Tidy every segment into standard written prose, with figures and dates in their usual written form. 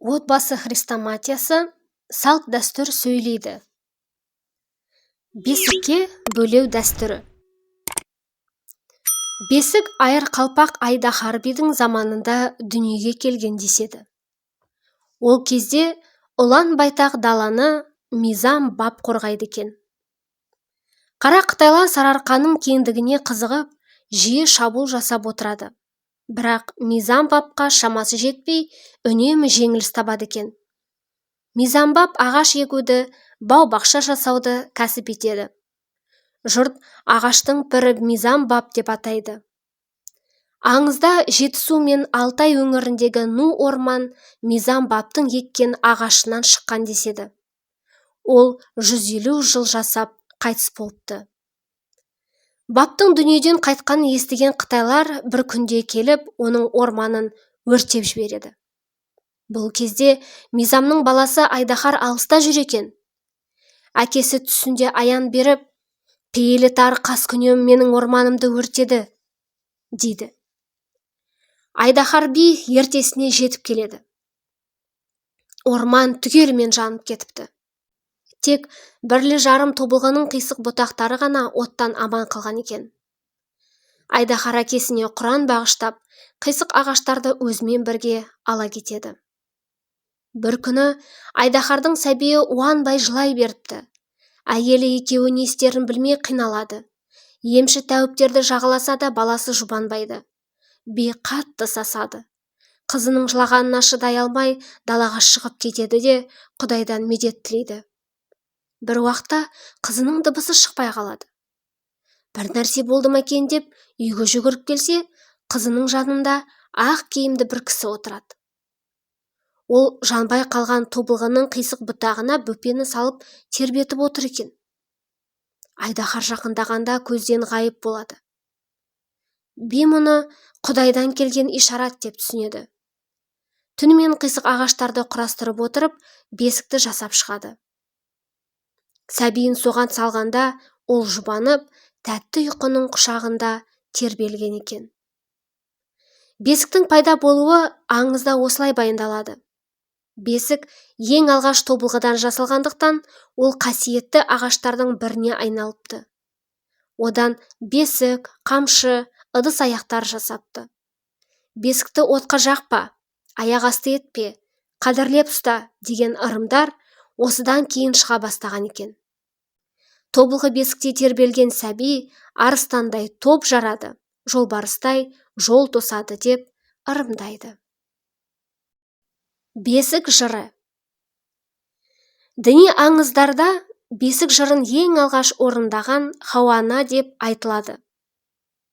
Отбасы хрестоматиясы салт дәстүр сөйлейді. Бесікке бөлеу дәстүрі. Бесік айыр қалпақ Айдахар бидің заманында дүниеге келген деседі. Ол кезде ұлан байтақ даланы Мизам бап қорғайды екен. Қара Қытайлар сарыарқаның кеңдігіне қызығып, жиі шабуыл жасап отырады. Бірақ Мизам бапқа шамасы жетпей, үнемі жеңіліс табады екен. Мизам бап ағаш егуді, бау-бақша жасауды кәсіп етеді. Жұрт ағаштың бірі Мизам бап деп атайды. Аңызда Жетісу мен Алтай өңіріндегі Ну орман Мизам баптың еккен ағашынан шыққан деседі. Ол 150 жыл жасап қайтыс болыпты. Баптың дүниеден қайтқан естіген Қытайлар бір күнде келіп, оның орманын өртеп жібереді. Бұл кезде Мизамның баласы Айдахар алыста жүр екен. Әкесі түсінде аян беріп, пейілі тар қаскүнем менің орманымды өртеді, дейді. Айдахар би ертесіне жетіп келеді. Орман түгелімен жанып кетіпті. Тек бірлі-жарым тобылғының қисық бұтақтары ғана оттан аман қалған екен. Айдахар әкесіне құран бағыштап, қисық ағаштарды өзімен бірге ала кетеді. Бір күні Айдахардың сәбиі уанбай жылай беріпті. Әйелі екеуі не істерін білмей қиналады. Емші тәуіптерді жағаласа да баласы жұбанбайды. Би қатты сасады. Қызының жылағанына шыдай алмай далаға шығып кетеді де Құдайдан медет тілейді. Бір уақытта қызының дыбысы шықпай қалады. Бір нәрсе болды ма екен деп үйге жүгіріп келсе, қызының жанында ақ киімді бір кісі отырады. Ол жанбай қалған тобылғының қисық бұтағына бөпені салып тербетіп отыр екен. Айдахар жақындағанда көзден ғайып болады. Би мұны Құдайдан келген ишарат деп түсінеді. Түнімен қисық ағаштарды құрастырып отырып, бесікті жасап шығады. Сәбиін соған салғанда, ол жұбанып, тәтті ұйқының құшағында тербелген екен. Бесіктің пайда болуы аңызда осылай баяндалады. Бесік ең алғаш тобылғыдан жасалғандықтан, ол қасиетті ағаштардың біріне айналыпты. Одан бесік, қамшы, ыдыс аяқтар жасапты. Бесікті отқа жақпа, аяқ асты етпе, қадірлеп ұста деген ырымдар осыдан кейін шыға бастаған екен. Тобылғы бесікте тербелген сәби арыстандай топ жарады, жолбарыстай жол тосады деп ырымдайды. Бесік жыры. Діни аңыздарда бесік жырын ең алғаш орындаған Хауа-ана деп айтылады.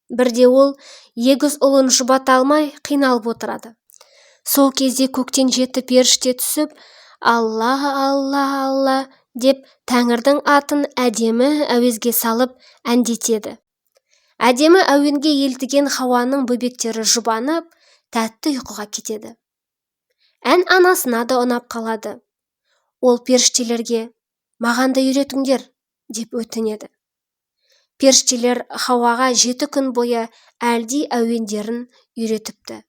Бірде ол егіз ұлын жұбата алмай қиналып отырады. Сол кезде көктен 7 періште түсіп, Алла, Алла, Алла деп Тәңірдің атын әдемі әуезге салып әндетеді. Әдемі әуенге елтіген Хауаның бөбектері жұбанып, тәтті ұйқыға кетеді. Ән анасына да ұнап қалады. Ол періштелерге «Маған да үйретіңдер» деп өтінеді. Періштелер Хауаға 7 күн бойы әлди әуендерін үйретіпті.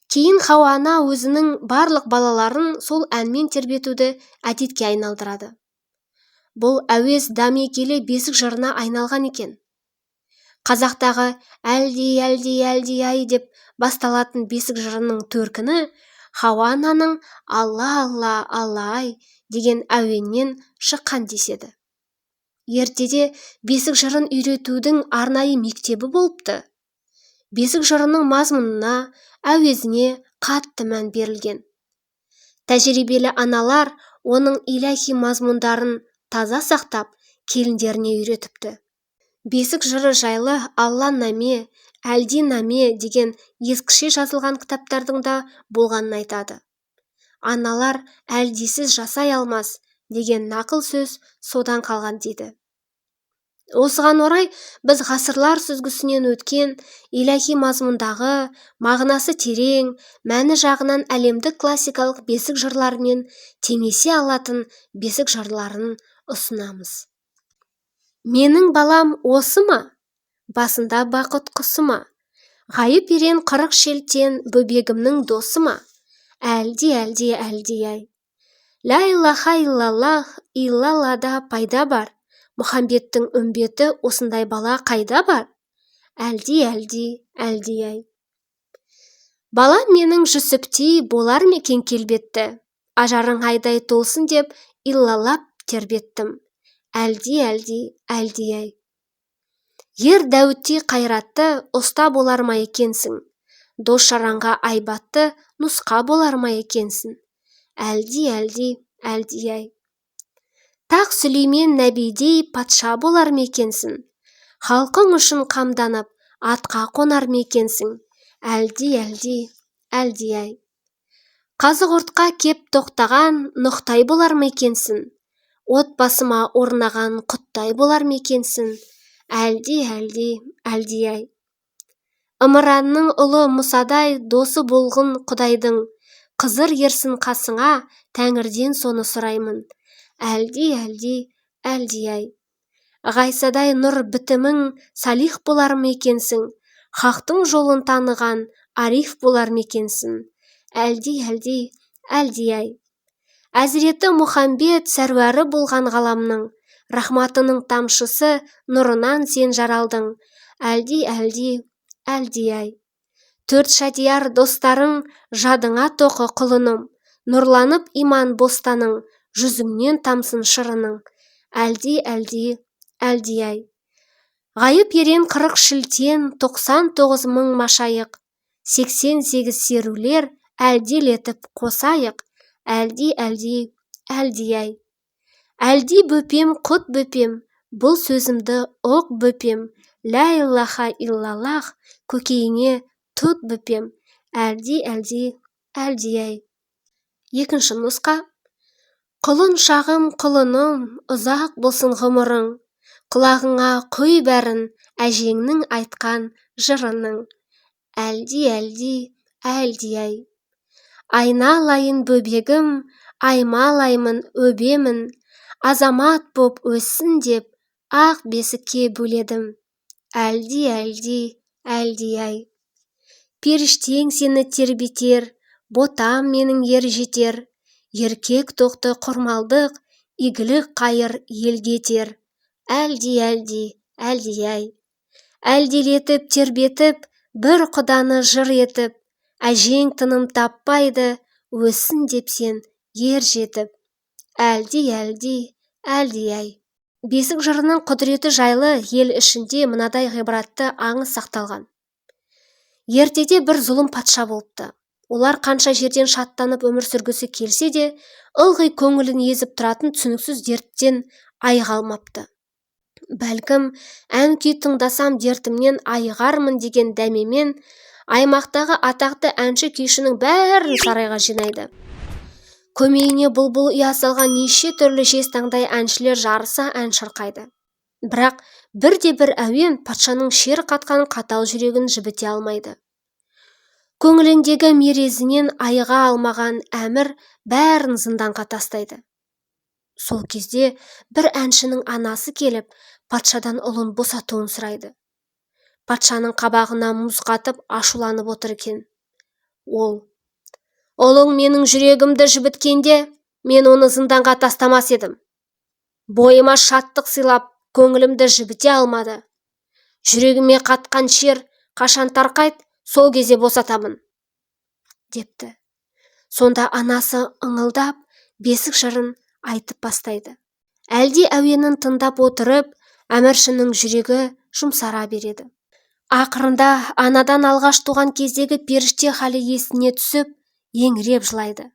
Кейін Хауа-ана өзінің барлық балаларын сол әнмен тербетуді әдетке айналдырады. Бұл әуез дами келе бесік жырына айналған екен. Қазақтағы әлди ай деп басталатын бесік жырының төркіні Хауа-ананың Алла, Алла, Алла ай деген әуеннен шыққан деседі. Ертеде бесік жырын үйретудің арнайы мектебі болыпты. Бесік жырының мазмұнына, әуезіне қатты мән берілген. Тәжірибелі аналар оның иләхи мазмұндарын таза сақтап, келіндеріне үйретіпті. Бесік жыры жайлы Алла наме, әлди наме деген ескіше жазылған кітаптардың да болғанын айтады. Аналар әлдисіз жасай алмас деген нақыл сөз содан қалған дейді. Осыған орай біз ғасырлар сүзгісінен өткен иләхи мазмұндағы мағынасы терең, мәні жағынан әлемдік классикалық бесік жырларымен теңесе алатын бесік жырларын ұсынамыз. Менің балам осы ма? Басында бақыт құсы ма? Ғайып ерен 40 шелтен бөбегімнің досы ма? әлди-әлди-әлди-ай. Ла илаха илаллада пайда бар. Мұхамбеттің үмбеті осындай бала қайда бар? Әлди-әлди-әлди-ай. Бала менің Жүсіптей болар мекен келбетті. Ажарың айдай толсын деп иллалап тербеттім. Әлди-әлди-әлди-ай. Ер Дәуіттей қайратты ұста болар ма екенсің? Дос-жаранға айбатты нұсқа болар ма екенсің? Әлди-әлди-әлди-ай. Тақ Сүлеймен нәбидей патша болар ма екенсің? Халқың үшін қамданып, атқа қонар ма екенсің? Әлди-әлди-әлди-ай. Қазығұртқа кеп тоқтаған Нұхтай болар ма екенсің? Отбасыма орнаған Құттай болар ма екенсің? Әлди-әлди-әлди-ай. Ымыранның ұлы Мұсадай досы болғын Құдайдың, Қызыр ерсін қасыңа, Тәңірден соны сұраймын. Әлди-әлди-әлди-ай. Ғайсадай нұр бітімің салих болар ма екенсің? Хақтың жолын таныған ариф болар ма екенсің? Әлди-әлди-әлди-ай. Әзіреті Мұхамбет сәруәрі болған ғаламның, рахматының тамшысы нұрынан сен жаралдың. Әлди-әлди-әлди-ай. Төрт шадияр достарың жадыңа тоқы құлыным, нұрланып иман бостаның, жүзіңнен тамсын шырының. Әлди-әлди-әлди-ай. Ғайып ерен 40 шілтен 99 мың машайық, 88 серулер әлдилетіп қосайық. Әлди-әлди-әлди-ай. Әлди бөпем, құт бөпем, бұл сөзімді ұқ бөпем, лә илаха илаллах көкейіңе тұт бөпем. Әлди-әлди-әлди-ай. Екінші нұсқа. Құлын шағым құлыным, ұзақ болсын ғұмырың, құлағыңа құй бәрін әжеңнің айтқан жырының. Әлди-әлди-әлди-ай. Айналайын бөбегім, аймалаймын өбемін, азамат боп өссін деп ақ бесікке бөледім. Әлди-әлди-әлди-ай. Періштең сені тербетер, ботам менің ер жетер, еркек тоқты құрмалдық, игілік қайыр елгетер. Әлди-әлди-әлди-ай. Әлдилетіп тербетіп, бір құданы жыр етіп, әжең тыным таппайды, өссін деп сен ер жетіп. Әлди-әлди-әлди-ай. Бесік жырының құдіреті жайлы ел ішінде мынадай ғибратты аңыз сақталған. Ертеде бір зұлым патша болыпты. Олар қанша жерден шаттанып өмір сүргісі келсе де, ылғи көңілін езіп тұратын түсініксіз дерттен айыға алмапты. Бәлкім, ән күй тыңдасам дертімнен айығармын деген дәмемен аймақтағы атақты әнші күйшінің бәрін сарайға жинайды. Көмейіне бұлбұл ұя салған неше түрлі жезтаңдай әншілер жарыса ән шырқайды. Бірақ бірде-бір әуен патшаның шер қатқан қатал жүрегін жібіте алмайды. Көңіліндегі мерезінен айыға алмаған әмір бәрін зынданға тастайды. Сол кезде бір әншінің анасы келіп, патшадан ұлын босатуын сұрайды. Патшаның қабағына мұз қатып ашуланып отыр екен. Ол: «Ұлың менің жүрегімді жібіткенде, мен оны зынданға тастамас едім. Бойыма шаттық сыйлап, көңілімді жібіте алмады. Жүрегіме қатқан шер қашан тарқайт, сол кезде босатамын», депті. Сонда анасы ыңылдап, бесік жырын айтып бастайды. Әлди әуенін тыңдап отырып, әміршінің жүрегі жұмсара береді. Ақырында анадан алғаш туған кездегі періште халі есіне түсіп, еңіреп жылайды.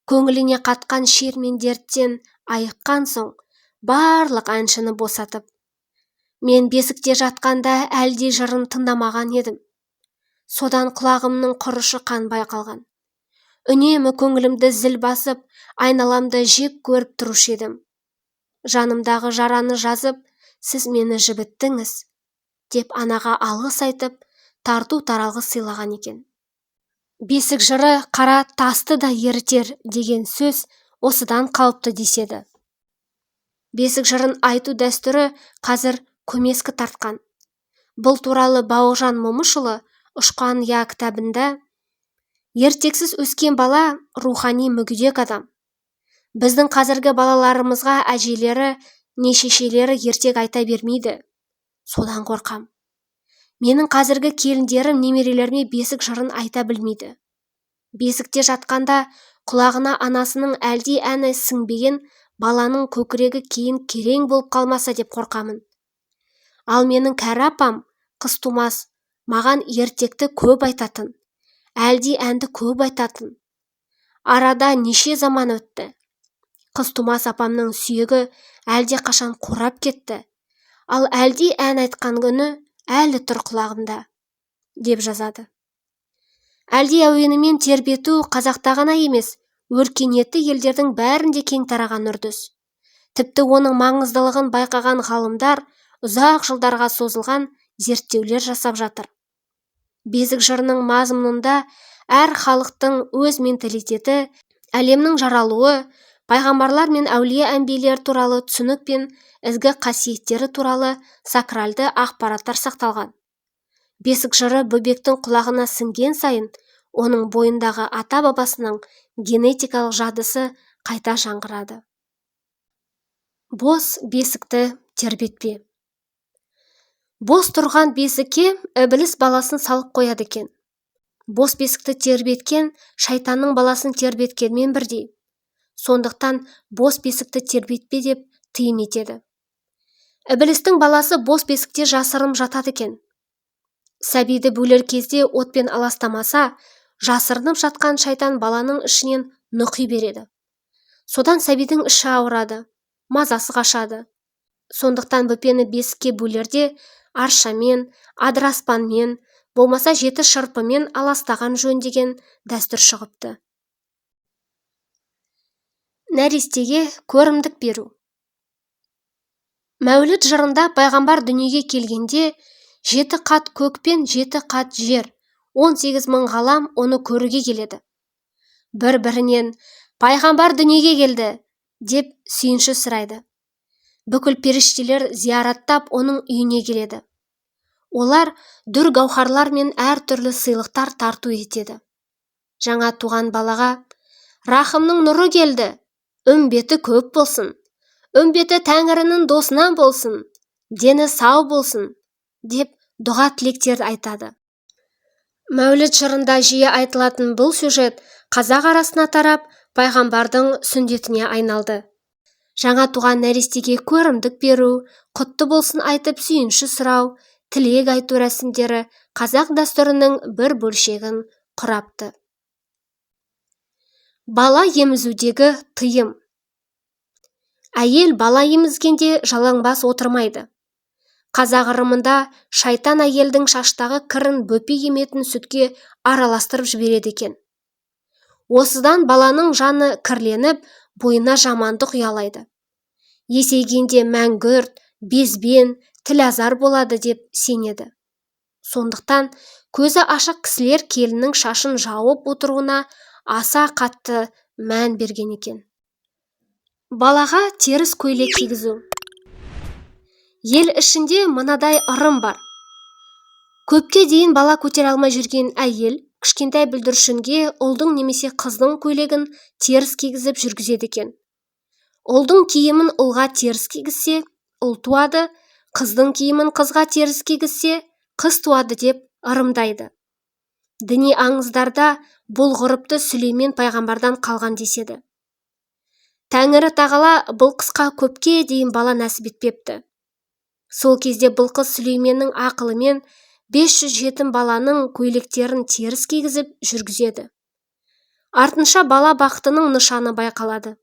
Көңіліне қатқан шер мен дерттен айыққан соң, барлық әншіні босатып, «Мен бесікте жатқанда Әлди жырын тыңдамаған едім. Содан құлағымның құрышы қанбай қалған. Үнемі көңілімді зіл басып, айналамды жек көріп тұрушы едім. Жанымдағы жараны жазып, сіз мені жібіттіңіз», деп анаға алғыс айтып, тарту таралғы сыйлаған екен. Бесік жыры қара тасты да ерітер деген сөз осыдан қалыпты деседі. Бесік жырын айту дәстүрі қазір көмескі тартқан. Бұл туралы Бауыржан Момышұлы «Ұшқан я» кітабында Ертексіз өскен бала рухани мүгедек адам. Біздің қазіргі балаларымызға әжелері не шешелері ертек айта бермейді. Содан қорқам. Менің қазіргі келіндерім немерелеріме бесік жырын айта білмейді. Бесікте жатқанда құлағына анасының әлди әні сіңбеген баланың көкірегі кейін керең болып қалмаса деп қорқамын. Ал менің кәрі апам, қыз тумас, маған ертекті көп айтатын, әлди әнді көп айтатын. Арада неше заман өтті. Қыз тумас апамның сүйегі әлде қашан қурап кетті. Ал әлди ән айтқан күні әлі тұр құлағымда, деп жазады. Әлди әуенімен тербету қазақта ғана емес, өркениетті елдердің бәрінде кең тараған үрдіс. Тіпті оның маңыздылығын байқаған ғалымдар ұзақ жылдарға созылған зерттеулер жасап жатыр. Бесік жырының мазмұнында әр халықтың өз менталитеті, әлемнің жаралуы, пайғамбарлар мен әулие әнбиелер туралы түсінік пен ізгі қасиеттері туралы сакральды ақпараттар сақталған. Бесік жыры бөбектің құлағына сіңген сайын, оның бойындағы ата-бабасының генетикалық жадысы қайта жаңғырады. Бос бесікті тербетпе. Бос тұрған бесікке ібіліс баласын салып қояды екен. Бос бесікті тербеткен шайтанның баласын тербеткенмен бірдей. Сондықтан бос бесікті тербетпе деп тыйым етеді. Ібілістің баласы бос бесікте жасырым жатады екен. Сәбиді бөлер кезде отпен аластамаса, жасырынып жатқан шайтан баланың ішінен нұқи береді. Содан сәбидің іші ауырады, мазасы қашады. Сондықтан бөпені бесікке бөлерде аршамен, адыраспанмен, болмаса 7 шырпымен аластаған жөн деген дәстүр шығыпты. Нәрестеге көрімдік беру. Мәуліт жырында пайғамбар дүниеге келгенде 7 қат көк пен 7 қат жер, 18 мың ғалам оны көруге келеді. Бір-бірінен пайғамбар дүниеге келді деп сүйінші сұрайды. Бүкіл періштелер зияраттап оның үйіне келеді. Олар дүр гауһарлар мен әртүрлі сыйлықтар тарту етеді. Жаңа туған балаға рахымның нұры келді, үмбеті көп болсын, үмбеті Тәңірінің досынан болсын, дені сау болсын, деп дұға тілектерді айтады. Мәуліт жырында жиі айтылатын бұл сюжет қазақ арасына тарап, пайғамбардың сүндетіне айналды. Жаңа туған нәрестеге көрімдік беру, құтты болсын айтып сүйінші сұрау, тілек айту рәсімдері қазақ дәстүрінің бір бөлшегін құрапты. Бала емізудегі тыйым. Әйел бала емізгенде жалаңбас отырмайды. Қазақ ырымында шайтан әйелдің шаштағы кірін бөпе еметін сүтке араластырып жібереді екен. Осыдан баланың жаны кірленіп, бойына жамандық ұялайды. Есейгенде мәңгүрт, безбен, тілазар болады деп сенеді. Сондықтан көзі ашық кісілер келіннің шашын жауып отыруына аса қатты мән берген екен. Балаға теріс көйлек кигізу. Ел ішінде мынадай ырым бар. Көпке дейін бала көтере алмай жүрген әйел кішкентай бүлдіршінге ұлдың немесе қыздың көйлегін теріс кигізіп жүргізеді екен. Ұлдың киімін ұлға теріс кигізсе, ұл туады, қыздың киімін қызға теріс кигізсе, қыз туады деп ырымдайды. Діни аңыздарда бұл ғұрыпты Сүлеймен пайғамбардан қалған деседі. Тәңірі тағала бұл қызға көпке дейін бала нәсіп етпепті. Сол кезде бұл қыз Сүлейменнің ақылымен 500 жетім баланың көйлектерін теріс кигізіп жүргізеді. Артынша бала бақытының нышаны байқалады.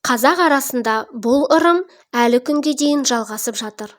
Қазақ арасында бұл ырым әлі күнге дейін жалғасып жатыр.